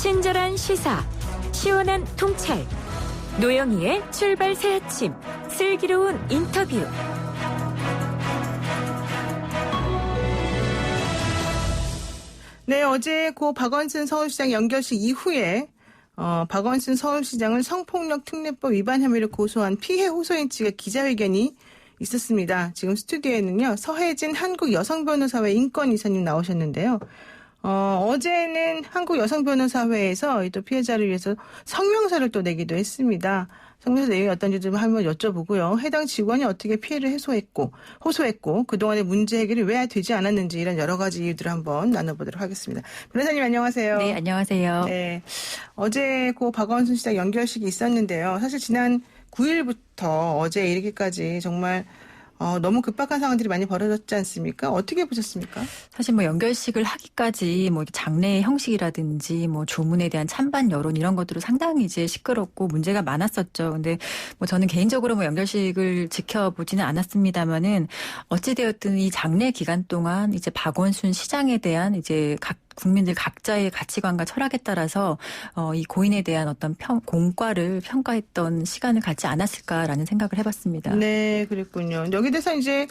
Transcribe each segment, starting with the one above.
친절한 시사, 시원한 통찰, 노영희의 출발 새 아침, 슬기로운 인터뷰. 네, 어제 고 박원순 서울시장 연결식 이후에 박원순 서울시장을 성폭력 특례법 위반 혐의로 고소한 피해 호소인 측의 기자회견이 있었습니다. 지금 스튜디오에는요, 서혜진 한국여성변호사회 인권이사님 나오셨는데요. 어제는 한국여성변호사회에서 또 피해자를 위해서 성명서를 또 내기도 했습니다. 성명서 내용이 어떤지 좀 한번 여쭤보고요. 해당 직원이 어떻게 피해를 호소했고 그동안의 문제 해결이 왜 되지 않았는지 이런 여러 가지 이유들을 한번 나눠보도록 하겠습니다. 변호사님 안녕하세요. 네, 안녕하세요. 네, 어제 고 박원순 시장 연결식이 있었는데요. 사실 지난 9일부터 어제 이르기까지 정말 너무 급박한 상황들이 많이 벌어졌지 않습니까? 어떻게 보셨습니까? 사실 연결식을 하기까지 장례 형식이라든지 조문에 대한 찬반 여론 이런 것들은 상당히 이제 시끄럽고 문제가 많았었죠. 근데 저는 개인적으로 연결식을 지켜보지는 않았습니다만은 어찌되었든 이 장례 기간 동안 이제 박원순 시장에 대한 이제 국민들 각자의 가치관과 철학에 따라서 이 고인에 대한 어떤 공과를 평가했던 시간을 갖지 않았을까라는 생각을 해봤습니다. 네, 그랬군요. 여기 대해서 이제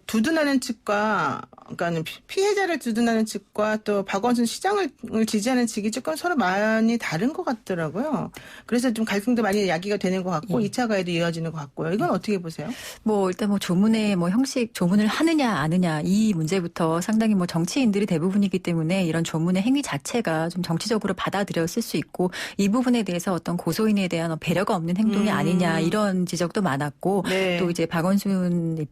두둔하는 측과 그러니까 피해자를 두둔하는 측과 또 박원순 시장을 지지하는 측이 조금 서로 많이 다른 것 같더라고요. 그래서 좀 갈등도 많이 야기가 되는 것 같고 2차 가해도 이어지는 것 같고요. 이건 어떻게 보세요? 일단 조문의 형식 조문을 하느냐 안 하느냐 이 문제부터 상당히 정치인들이 대부분이기 때문에 이런 조문의 행위 자체가 좀 정치적으로 받아들였을 수 있고 이 부분에 대해서 어떤 고소인에 대한 배려가 없는 행동이 아니냐 이런 지적도 많았고 네. 또 이제 박원순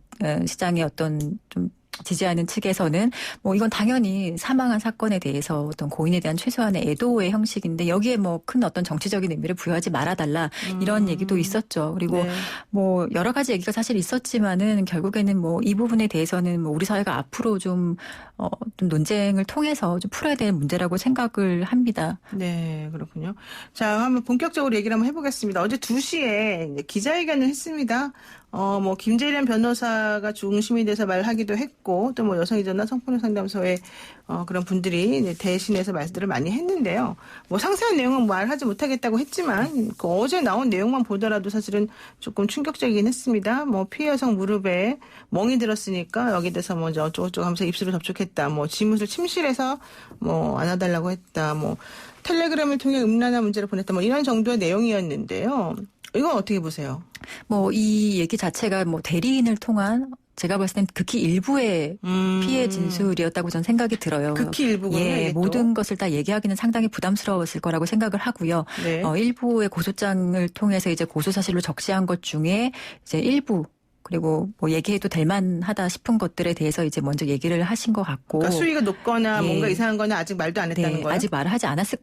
시장의 어떤 좀 지지하는 측에서는 이건 당연히 사망한 사건에 대해서 어떤 고인에 대한 최소한의 애도의 형식인데 여기에 큰 어떤 정치적인 의미를 부여하지 말아달라 이런 얘기도 있었죠. 그리고 네. 여러 가지 얘기가 사실 있었지만은 결국에는 이 부분에 대해서는 우리 사회가 앞으로 좀 논쟁을 통해서 좀 풀어야 될 문제라고 생각을 합니다. 네, 그렇군요. 자, 한번 본격적으로 얘기를 한번 해보겠습니다. 어제 2시에 기자회견을 했습니다. 김재련 변호사가 중심이 돼서 말하기도 했고, 또 여성의전화 성폭력 상담소의 그런 분들이 대신해서 말들을 많이 했는데요. 상세한 내용은 말하지 못하겠다고 했지만, 어제 나온 내용만 보더라도 사실은 조금 충격적이긴 했습니다. 피해 여성 무릎에 멍이 들었으니까 여기 대해서 먼저 어쩌고저쩌고 하면서 입술을 접촉했다. 지문을 침실에서 안아달라고 했다. 텔레그램을 통해 음란한 문제를 보냈다. 이런 정도의 내용이었는데요. 이건 어떻게 보세요? 이 얘기 자체가 대리인을 통한 제가 봤을 땐 극히 일부의 피해 진술이었다고 저는 생각이 들어요. 극히 일부군요. 예, 모든 것을 다 얘기하기는 상당히 부담스러웠을 거라고 생각을 하고요. 네. 일부의 고소장을 통해서 이제 고소 사실로 적시한 것 중에 이제 일부 그리고 얘기해도 될 만하다 싶은 것들에 대해서 이제 먼저 얘기를 하신 것 같고. 그러니까 수위가 높거나 뭔가 이상한 거는 아직 말도 안 했다는 거예요? 아직 말을 하지 않았을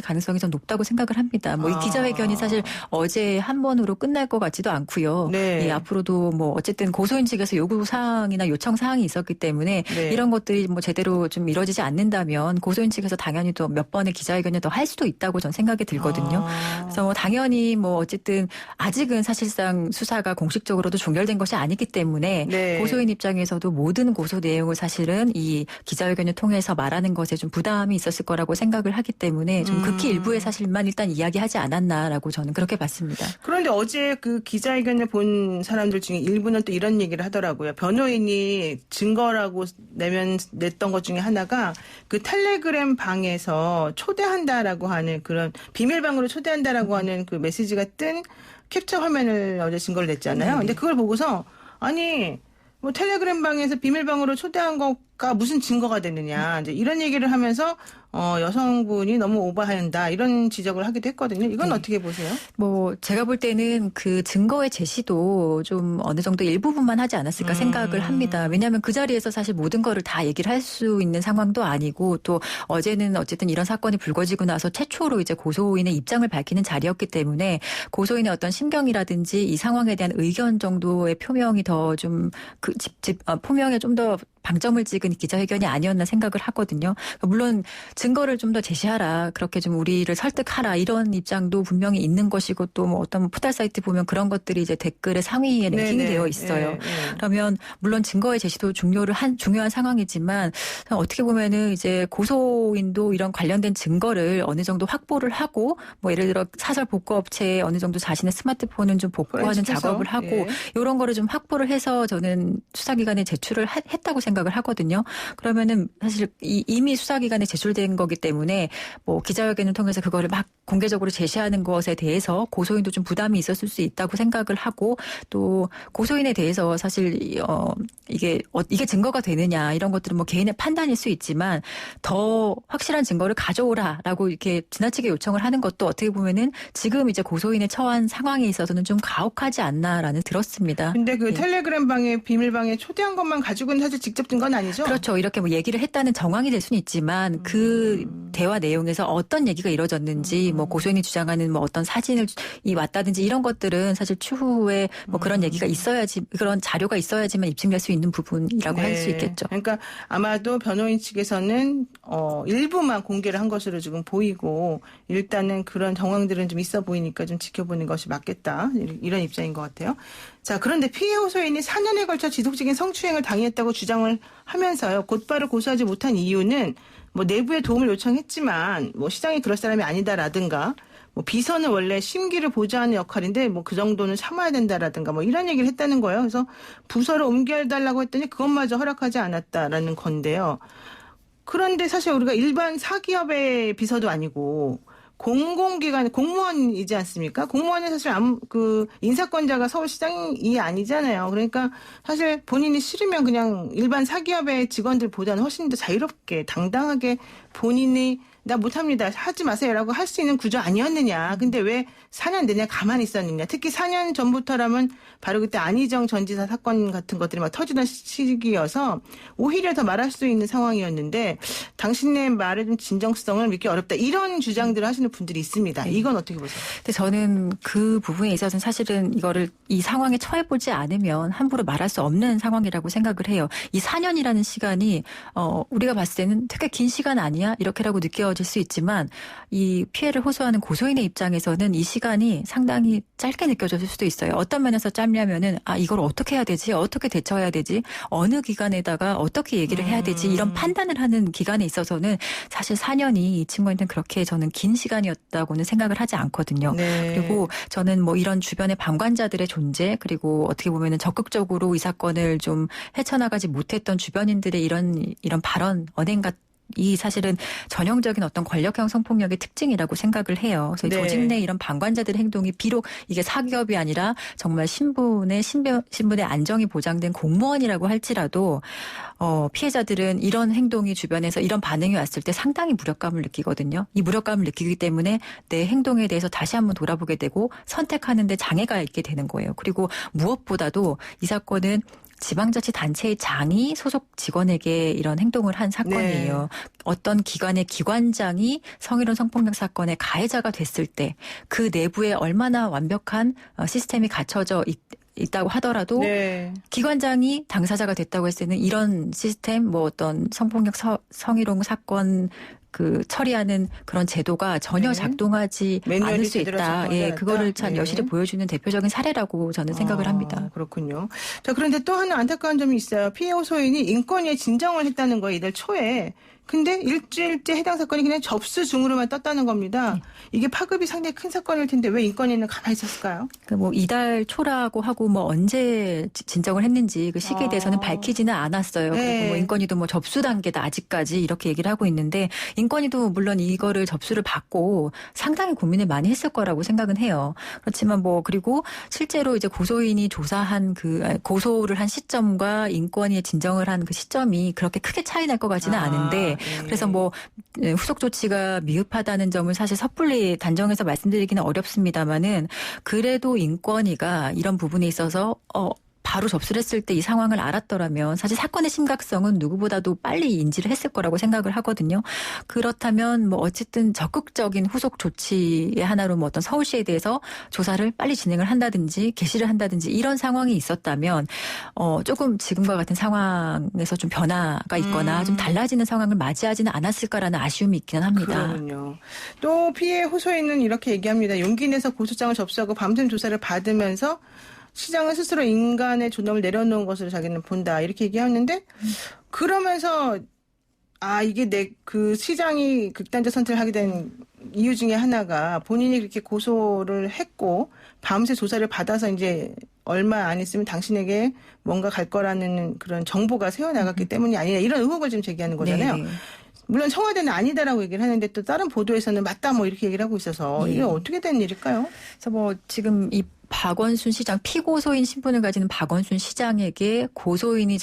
가능성이 좀 높다고 생각을 합니다. 이 기자회견이 사실 어제 한 번으로 끝날 것 같지도 않고요. 네. 예, 앞으로도 어쨌든 고소인 측에서 요구사항이나 요청사항이 있었기 때문에 네. 이런 것들이 제대로 좀 이루어지지 않는다면 고소인 측에서 당연히 또 몇 번의 기자회견을 더 할 수도 있다고 저는 생각이 들거든요. 그래서 당연히 어쨌든 아직은 사실상 수사가 공식적으로도 종결된 것이 아니기 때문에 네. 고소인 입장에서도 모든 고소 내용을 사실은 이 기자회견을 통해서 말하는 것에 좀 부담이 있었을 거라고 생각을 하기 때문에 좀 극히 일부의 사실만 일단 이야기하지 않았나라고 저는 그렇게 봤습니다. 그런데 어제 그 기자회견을 본 사람들 중에 일부는 또 이런 얘기를 하더라고요. 변호인이 증거라고 냈던 것 중에 하나가 그 텔레그램 방에서 초대한다라고 하는 그런 비밀방으로 초대한다라고 하는 그 메시지가 뜬 캡처 화면을 어제 증거를 냈잖아요. 네네. 근데 그걸 보고서 아니 텔레그램 방에서 비밀방으로 초대한 거가 무슨 증거가 되느냐 이제 이런 얘기를 하면서 여성분이 너무 오버한다 이런 지적을 하기도 했거든요. 이건 어떻게 보세요? 제가 볼 때는 그 증거의 제시도 좀 어느 정도 일부분만 하지 않았을까 생각을 합니다. 왜냐하면 그 자리에서 사실 모든 거를 다 얘기를 할 수 있는 상황도 아니고 또 어제는 어쨌든 이런 사건이 불거지고 나서 최초로 이제 고소인의 입장을 밝히는 자리였기 때문에 고소인의 어떤 심경이라든지 이 상황에 대한 의견 정도의 표명이 더 좀 표명에 좀 더 방점을 찍은 기자회견이 아니었나 생각을 하거든요. 그러니까 물론 증거를 좀 더 제시하라, 그렇게 좀 우리를 설득하라, 이런 입장도 분명히 있는 것이고, 또 뭐 어떤 포털 사이트 보면 그런 것들이 이제 댓글의 상위에 랭킹이 되어 있어요. 그러면 물론 증거의 제시도 중요한 상황이지만, 어떻게 보면은 이제 고소인도 이런 관련된 증거를 어느 정도 확보를 하고, 뭐 예를 들어 사설 복구 업체에 어느 정도 자신의 스마트폰은 좀 복구하는 작업을 하고, 이런 거를 좀 확보를 해서 저는 수사기관에 제출을 했다고 생각을 하거든요. 그러면은 사실 이미 수사기관에 제출된 거기 때문에 뭐 기자회견을 통해서 그거를 막 공개적으로 제시하는 것에 대해서 고소인도 좀 부담이 있었을 수 있다고 생각을 하고, 또 고소인에 대해서 사실 이게 증거가 되느냐, 이런 것들은 뭐 개인의 판단일 수 있지만 더 확실한 증거를 가져오라라고 이렇게 지나치게 요청을 하는 것도 어떻게 보면은 지금 이제 고소인의 처한 상황에 있어서는 좀 가혹하지 않나라는 들었습니다. 근데 그 텔레그램 방에 비밀방에 초대한 것만 가지고는 사실 직접 든 건 아니죠? 그렇죠. 이렇게 뭐 얘기를 했다는 정황이 될 수는 있지만 그 대화 내용에서 어떤 얘기가 이루어졌는지, 뭐 고소인이 주장하는 뭐 어떤 사진을 왔다든지 이런 것들은 사실 추후에 뭐 그런 얘기가 있어야지, 그런 자료가 있어야지만 입증될 수 있는 부분이라고 할 수 있겠죠. 그러니까 아마도 변호인 측에서는 일부만 공개를 한 것으로 지금 보이고, 일단은 그런 정황들은 좀 있어 보이니까 좀 지켜보는 것이 맞겠다, 이런 입장인 것 같아요. 자, 그런데 피해 호소인이 4년에 걸쳐 지속적인 성추행을 당했다고 주장을 하면서요, 곧바로 고소하지 못한 이유는 뭐 내부의 도움을 요청했지만 뭐 시장이 그럴 사람이 아니다라든가, 뭐 비서는 원래 심기를 보좌하는 역할인데 뭐 그 정도는 참아야 된다라든가, 뭐 이런 얘기를 했다는 거예요. 그래서 부서를 옮겨달라고 했더니 그것마저 허락하지 않았다라는 건데요. 그런데 사실 우리가 일반 사기업의 비서도 아니고 공공기관 공무원이지 않습니까? 공무원은 사실 그 인사권자가 서울시장이 아니잖아요. 그러니까 사실 본인이 싫으면 그냥 일반 사기업의 직원들보다는 훨씬 더 자유롭게 당당하게 본인이 나 못합니다, 하지 마세요라고 할 수 있는 구조 아니었느냐. 근데 왜 4년 내내 가만히 있었느냐. 특히 4년 전부터라면 바로 그때 안희정 전 지사 사건 같은 것들이 막 터지던 시기여서 오히려 더 말할 수 있는 상황이었는데, 당신의 말에 좀 진정성을 믿기 어렵다, 이런 주장들을 하시는 분들이 있습니다. 이건 어떻게 보세요? 근데 저는 그 부분에 있어서는 사실은 이 상황에 처해보지 않으면 함부로 말할 수 없는 상황이라고 생각을 해요. 이 4년이라는 시간이 우리가 봤을 때는 되게 긴 시간 아니야? 이렇게라고 느껴질 수 있지만, 이 피해를 호소하는 고소인의 입장에서는 이 시간이 상당히 짧게 느껴졌을 수도 있어요. 어떤 면에서 짧냐면은 이걸 어떻게 해야 되지? 어떻게 대처해야 되지? 어느 기관에다가 어떻게 얘기를 해야 되지? 이런 판단을 하는 기간에 있어서는 사실 4년이 이 친구한테는 그렇게 저는 긴 시간이었다고는 생각을 하지 않거든요. 그리고 저는 뭐 이런 주변의 방관자들의 존재, 그리고 어떻게 보면은 적극적으로 이 사건을 좀 헤쳐나가지 못했던 주변인들의 이런 발언, 언행 이 사실은 전형적인 어떤 권력형 성폭력의 특징이라고 생각을 해요. 그래서 조직 내 이런 방관자들의 행동이 비록 이게 사기업이 아니라 정말 신분의 안정이 보장된 공무원이라고 할지라도 피해자들은 이런 행동이 주변에서 이런 반응이 왔을 때 상당히 무력감을 느끼거든요. 이 무력감을 느끼기 때문에 내 행동에 대해서 다시 한번 돌아보게 되고 선택하는 데 장애가 있게 되는 거예요. 그리고 무엇보다도 이 사건은 지방자치단체의 장이 소속 직원에게 이런 행동을 한 사건이에요. 어떤 기관의 기관장이 성희롱 성폭력 사건의 가해자가 됐을 때 그 내부에 얼마나 완벽한 시스템이 갖춰져 있다고 하더라도 기관장이 당사자가 됐다고 했을 때는 이런 시스템, 뭐 어떤 성폭력 성희롱 사건 그 처리하는 그런 제도가 전혀 작동하지 않을 수 있다. 그거를 참 여실히 보여주는 대표적인 사례라고 저는 생각을 합니다. 그렇군요. 자, 그런데 또 하나 안타까운 점이 있어요. 피해 호소인이 인권위에 진정을 했다는 거예요, 이달 초에. 근데 일주일째 해당 사건이 그냥 접수 중으로만 떴다는 겁니다. 이게 파급이 상당히 큰 사건일 텐데 왜 인권위는 가만히 있었을까요? 뭐 이달 초라고 하고 뭐 언제 진정을 했는지 그 시기에 대해서는 밝히지는 않았어요. 그리고 뭐 인권위도 뭐 접수 단계다 아직까지 이렇게 얘기를 하고 있는데, 인권위도 물론 이거를 접수를 받고 상당히 고민을 많이 했을 거라고 생각은 해요. 그렇지만 뭐 그리고 실제로 이제 고소인이 조사한 고소를 한 시점과 인권위에 진정을 한 그 시점이 그렇게 크게 차이 날 것 같지는 않은데, 그래서 뭐 후속 조치가 미흡하다는 점을 사실 섣불리 단정해서 말씀드리기는 어렵습니다만은, 그래도 인권위가 이런 부분에 있어서 바로 접수를 했을 때 이 상황을 알았더라면 사실 사건의 심각성은 누구보다도 빨리 인지를 했을 거라고 생각을 하거든요. 그렇다면 뭐 어쨌든 적극적인 후속 조치의 하나로 뭐 어떤 서울시에 대해서 조사를 빨리 진행을 한다든지 개시를 한다든지 이런 상황이 있었다면 조금 지금과 같은 상황에서 좀 변화가 있거나 좀 달라지는 상황을 맞이하지는 않았을까라는 아쉬움이 있기는 합니다. 그렇군요. 또 피해 호소인은 이렇게 얘기합니다. 용기 내서 고소장을 접수하고 밤샘 조사를 받으면서 시장은 스스로 인간의 존엄을 내려놓은 것으로 자기는 본다. 이렇게 얘기하는데 그러면서 이게 그 시장이 극단적 선택을 하게 된 이유 중에 하나가 본인이 그렇게 고소를 했고 밤새 조사를 받아서 이제 얼마 안 있으면 당신에게 뭔가 갈 거라는 그런 정보가 새어나갔기 때문이 아니냐 이런 의혹을 지금 제기하는 거잖아요. 네. 물론 청와대는 아니다라고 얘기를 하는데 또 다른 보도에서는 맞다 뭐 이렇게 얘기를 하고 있어서 이게 어떻게 된 일일까요? 그래서 뭐 지금 이 박원순 시장 피고소인 신분을 가지는 박원순 시장에게 고소인이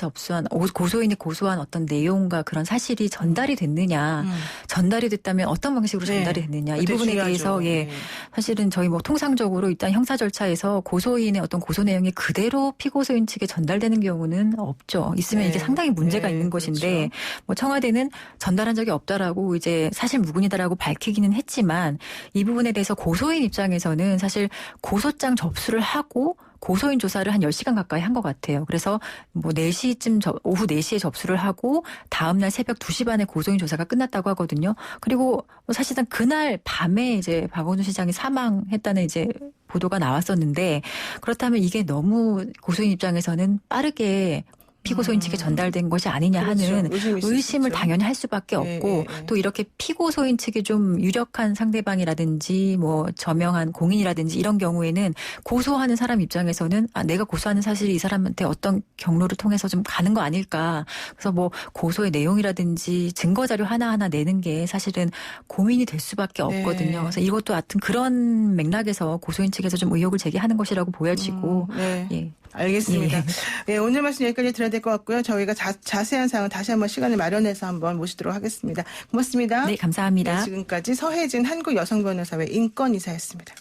고소한 어떤 내용과 그런 사실이 전달이 됐느냐, 전달이 됐다면 어떤 방식으로 전달이 됐느냐 이 부분에 대해서 사실은 저희 뭐 통상적으로 일단 형사 절차에서 고소인의 어떤 고소 내용이 그대로 피고소인 측에 전달되는 경우는 없죠. 있으면 이게 상당히 문제가 있는 것인데 뭐 청와대는 전달한 적이 없다라고 이제 사실 무근이다라고 밝히기는 했지만 이 부분에 대해서 고소인 입장에서는 사실 고소장 접수를 하고 고소인 조사를 한 10시간 가까이 한 것 같아요. 그래서 뭐 4시쯤 오후 4시에 접수를 하고 다음날 새벽 2시 반에 고소인 조사가 끝났다고 하거든요. 그리고 뭐 사실은 그날 밤에 이제 박원순 시장이 사망했다는 이제 보도가 나왔었는데 그렇다면 이게 너무 고소인 입장에서는 빠르게 피고소인 측에 전달된 것이 아니냐 하는 의심을 당연히 할 수밖에 없고 또 이렇게 피고소인 측이 좀 유력한 상대방이라든지 뭐 저명한 공인이라든지 이런 경우에는 고소하는 사람 입장에서는 내가 고소하는 사실이 이 사람한테 어떤 경로를 통해서 좀 가는 거 아닐까. 그래서 뭐 고소의 내용이라든지 증거자료 하나하나 내는 게 사실은 고민이 될 수밖에 없거든요. 그래서 이것도 하여튼 그런 맥락에서 고소인 측에서 좀 의혹을 제기하는 것이라고 보여지고. 예. 알겠습니다. 예, 오늘 말씀 여기까지 드려야 될 것 같고요. 저희가 자세한 사항은 다시 한번 시간을 마련해서 한번 모시도록 하겠습니다. 고맙습니다. 네, 감사합니다. 네, 지금까지 서혜진 한국여성변호사회 인권이사였습니다.